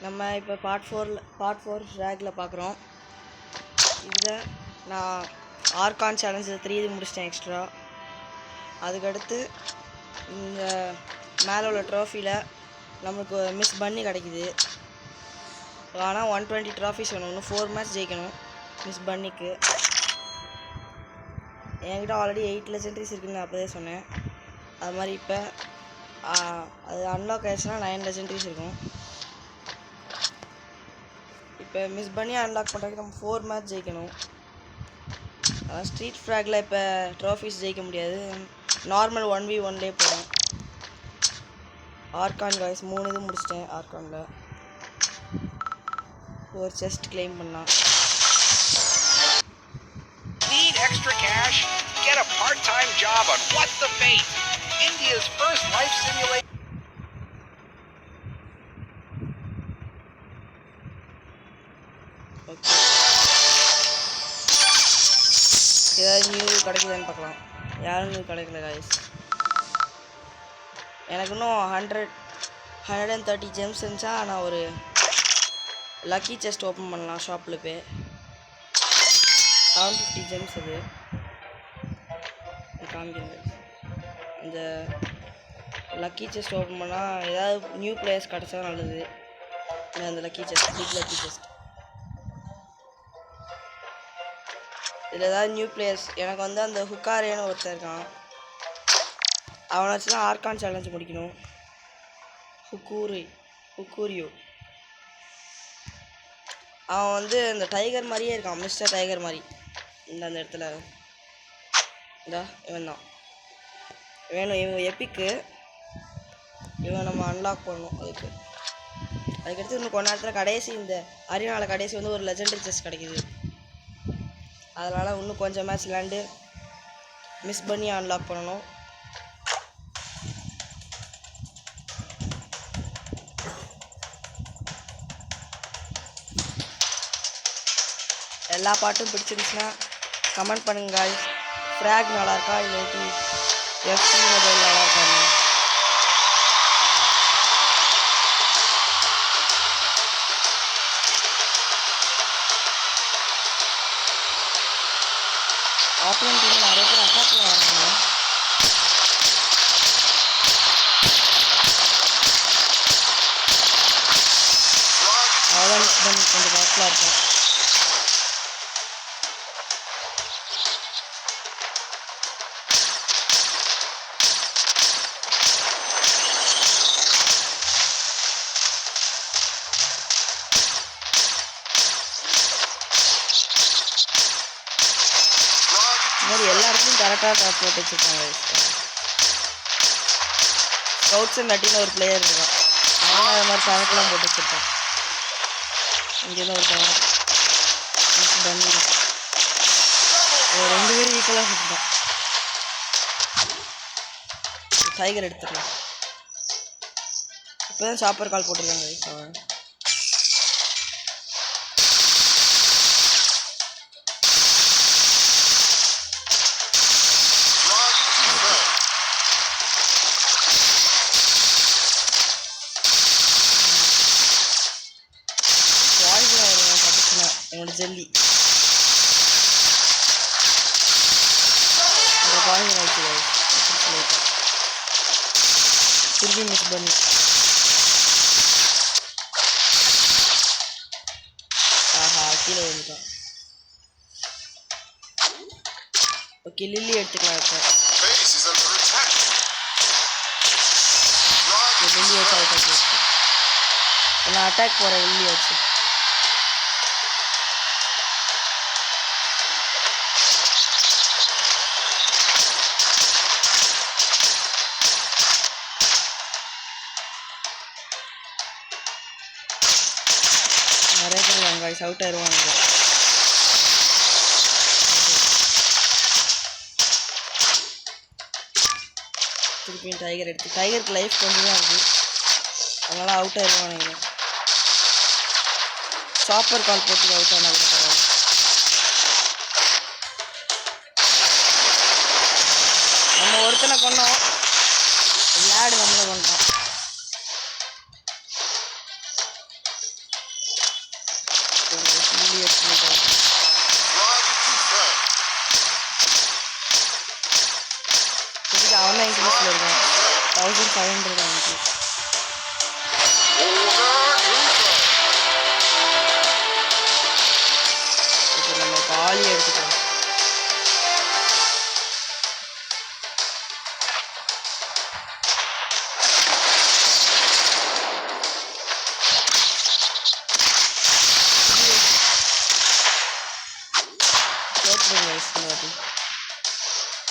நம்ம இப்போ part four ரேக்கில் பார்க்குறோம். இதில் நான் ஆர்கான் சேலஞ்சு 3 இது முடிச்சிட்டேன் எக்ஸ்ட்ரா. அதுக்கடுத்து இந்த மேலே உள்ள ட்ராஃபியில் நம்மளுக்கு மிஸ் பண்ணி கிடைக்குது. ஆனால் 120 ட்ராஃபிஸ் வேணும். இன்னும் 4 மேட்ச் ஜெயிக்கணும் மிஸ் பண்ணிக்கு. என்கிட்ட ஆல்ரெடி 8 லெஜெண்டரிஸ் இருக்குன்னு நான் அப்போதே சொன்னேன். அது மாதிரி இப்போ அது அன்லாக் ஆயிடுச்சுன்னா 9 லெஜெண்டரிஸ் இருக்கும். இப்போ மிஸ் பண்ணி அன்லாக் பண்ணுறதுக்கு நம்ம 4 மேட்ச் ஜெயிக்கணும். அதான் ஸ்ட்ரீட் ஃப்ராகில் இப்போ ட்ராஃபிஸ் ஜெயிக்க முடியாது. நார்மல் 1v1லே போகிறேன். ஆர்கான் காய்ஸ் 3 இது முடிச்சிட்டேன். ஆர்கானில் ஒரு செஸ்ட் கிளைம் பண்ணலாம். Need extra cash? Get a part-time job on What the Fate, India's first life simulator. Okay, ஏதாவது நியூ கிடைக்குதான்னு பார்க்கலாம். யாரும் நியூ கிடைக்கல காய்ஸ். எனக்கு இன்னும் 130 ஜெம்ஸ் இருந்துச்சா நான் ஒரு லக்கி செஸ்ட் ஓப்பன் பண்ணலாம் ஷாப்பில் போய். 750 ஜெம்ஸ் அது காமிக்கிறது. இந்த லக்கி செஸ்ட் ஓப்பன் பண்ணால் ஏதாவது நியூ பிளேயர்ஸ் கிடச்சா நல்லது. அந்த lucky chest, big lucky chest, இதில் ஏதாவது நியூ பிளேயர்ஸ். எனக்கு வந்து அந்த ஹுக்காரேன்னு ஒருத்தர் இருக்கான், அவனை வச்சு தான் ஆர்கான் சேலஞ்ச் முடிக்கணும். ஹுக்கூரியோ அவன் வந்து இந்த டைகர் மாதிரியே இருக்கான், மிஸ்டர் டைகர் மாதிரி. அந்த இடத்துல இந்தா இவன் தான் வேணும். இவன் எப்பிக்கு, இவன் நம்ம அன்லாக் பண்ணணும். அதுக்கடுத்து இன்னும் கொஞ்ச நேரத்தில் கடைசி இந்த அரினால கடைசி வந்து ஒரு லெஜெண்டரி செஸ் கிடைக்கிது. அதனால் இன்னும் கொஞ்சம் மேட்ச் விளாண்டு மிஸ் பண்ணி அன்லாக் பண்ணணும். எல்லா பாட்டும் பிடிச்சிருந்துச்சுன்னா கமெண்ட் பண்ணுங்க guys. ஃப்ராக் நல்லா இருக்கா இல்லாட்டி எஃப்சி மொபைல் நல்லா இருக்காங்க. ஆப்லைன் டீம் நிறைய பேர் அட்டாக்ல வராங்க. அவ்வளோ மிஸ் பண்ணி கொஞ்சம் பேக்கில் இருக்கும். எல்லா இடத்துலையும் கரெக்டாக போட்டு வச்சுருக்காங்க. ஸ்கவுட்ஸ் அண்ட் நட்டின்னு ஒரு பிளேயர் இருக்கான், அவன் அது மாதிரி கணக்கெலாம் போட்டு வச்சுருக்கான். இங்கேருந்து ஒரு கணக்கு பண்ணி 2 பேரும் ஈக்குவலாக சுற்றுட்டான். டைகர் எடுத்துடலாம். இப்போ தான் சாப்பர் கால் போட்டிருக்காங்க அவன். என்னோட ஜெல்லி அந்த பாயிண்ட் ஆச்சு திருப்பி மிஸ் பண்ணி. ஆஹா, கீழே வந்துட்டான். ஓகே, லில்லி எடுத்துக்கலாம். இப்போ லில்லி வச்சு நான் அட்டாக் போகிறேன். லில்லி வச்சு நிறைய பேர் வாங்க அவுட் ஆயிடுவாங்க. திருப்பியும் டைகர் எடுத்து, டைகருக்கு லைஃப் கொஞ்சம் தான் இருக்குது, அதனால் அவுட் ஆயிடுவானுங்க. சாப்பர் கால் போட்டு அவுட் ஆனால் கூட பரவாயில்ல. நம்ம ஒருத்தனை கொண்டோம், விளையாடு நம்மளை கொண்டோம். 1500 ஆச்சு. இப்போ நம்ம பாலி எடுத்துக்கலாம்.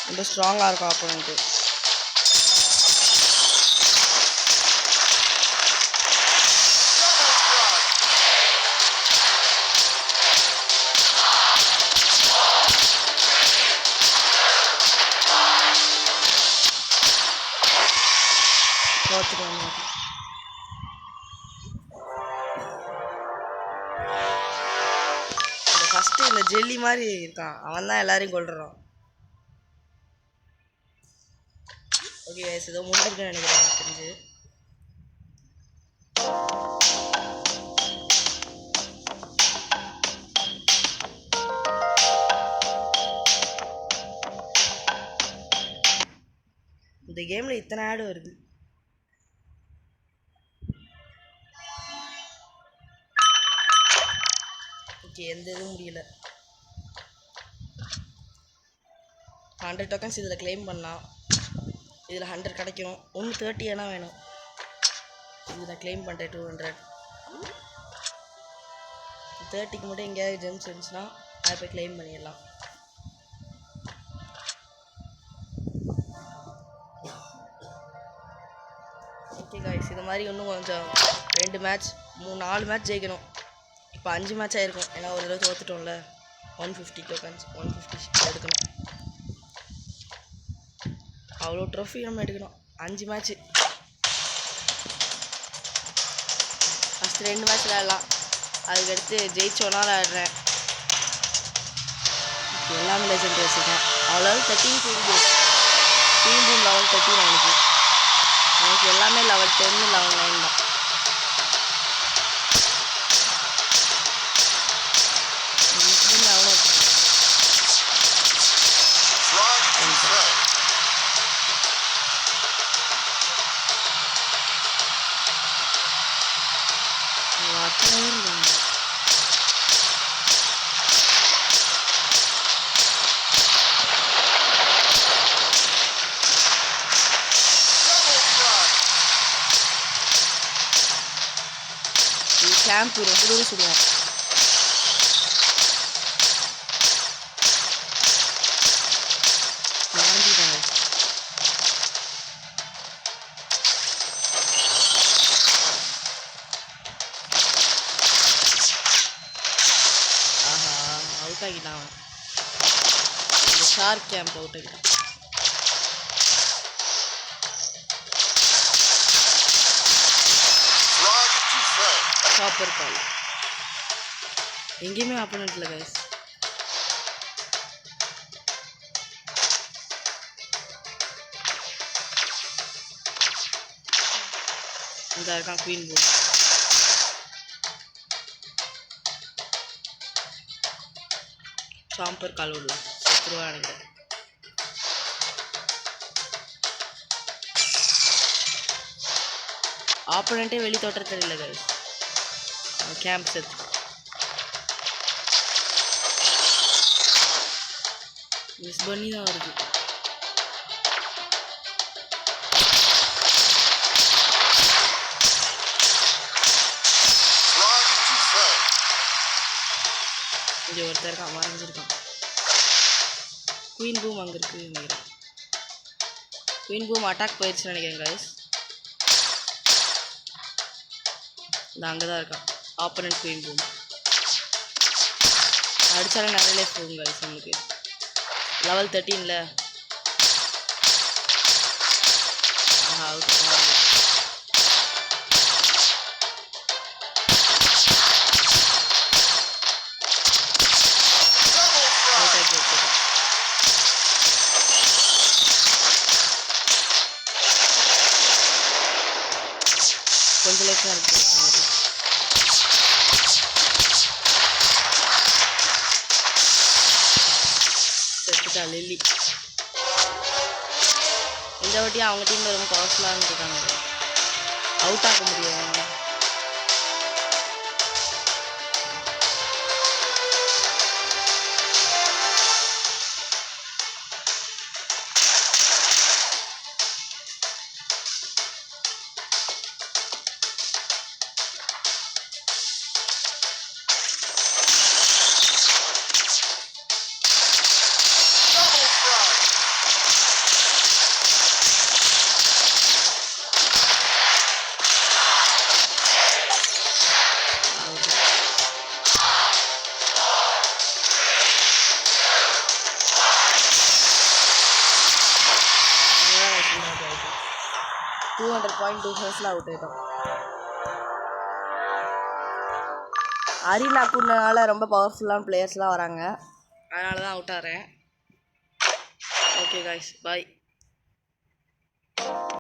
ரொம்ப ஸ்ட்ராங்காக இருக்கும் ஆப்போனண்ட்டு. தோத்துருவாங்க. ஃபஸ்ட்டு இந்த ஜெல்லி மாதிரி இருக்கான், அவன் தான் எல்லாரையும் கொள்றான். ஓகே கைஸ், ஏதோ முடிஞ்சிருக்குன்னு நினைக்கிறேன் எனக்கு தெரிஞ்சு. இந்த கேமில் இத்தனை ஆடு வருது. ஓகே, எந்த இதுவும் முடியல. 100 டோக்கன்ஸ் இதில் கிளைம் பண்ணலாம். இதில் 100 கிடைக்கும். 130 ஏன்னா வேணும். இதில் கிளைம் பண்ணுறேன் 200. 30க்கு மட்டும் எங்கேயாவது ஜெம்ஸ் இருந்துச்சுன்னா அதை போய் கிளைம் பண்ணிடலாம். ஓகே காய்ஸ், இது மாதிரி இன்னும் கொஞ்சம் 2 மேட்ச் 4 மேட்ச் ஜெயிக்கணும். இப்போ 5 மேட்ச் ஆகிருக்கும், ஏன்னா ஒரு தடவை தோற்றுட்டோம்ல. 150 டோக்கன்ஸ் 150 எடுக்கணும். அவ்வளோ ட்ரோஃபி நம்ம எடுக்கணும். 5 மேட்ச்சு. ஃபஸ்ட்டு 2 மேட்ச் விளையாடலாம், அதுக்கடுத்து ஜெயிச்சோன்னா விளையாடுறேன். எல்லாமே லெஜெண்ட் வச்சுருக்கேன். அவ்வளோ 13 குயின் பூம் லெவல் 13 எனக்கு எல்லாமே லெவல் 10 லெவல் 9 தான். கேம்ப் ரொம்ப தூரம் சுடுவோம். ஆஹா, அவுட் ஆகிட்டான். இந்த ஷார்க் கேம்ப் அவுட் ஆகிட்டான். சாப்பர் கால் எங்கேயுமே ஆப்போனன்ட் இல்லை கைஸ். இந்த இருக்கான் குயின் பூம். சாம்பர் கால் உள்ள செத்துருவா நினைக்கிறேன். ஆப்போனண்ட்டே வெளி தோற்றத்தில் இல்லை கைஸ். கேம்ப் செத்து மிஸ் பண்ணி தான் வருது. இங்கே ஒருத்தர் இருக்கான், மறைஞ்சிருக்கான். குயின் பூம் அங்கே இருக்குது நினைக்கிறேன். குயின் பூம் அட்டாக் போயிடுச்சுன்னு நினைக்கிறேன் கைஸ். இந்த அங்கே தான் இருக்கான் ஆப்போனன்ட் குயின் பூம். அடித்தாலும் நிறைய லைஃப் போகும் கைஸ் நமக்கு. லெவல் 13ல அவுட் கொஞ்சம் லைஃப் தான் இருக்குது. செத்துட்டா லில்லி. இந்த வாட்டி அவங்க டீமில் ரொம்ப பவர்ஃபுல்லாக இருக்காங்க. அவுட் ஆக முடியும். அவுட் ஆகிட்டோம். அரினா கூடனால ரொம்ப பவர்ஃபுல்லான பிளேயர்ஸ்லாம் வராங்க, அதனால தான் அவுட் ஆகிறேன். ஓகே காய்ஸ், பாய்.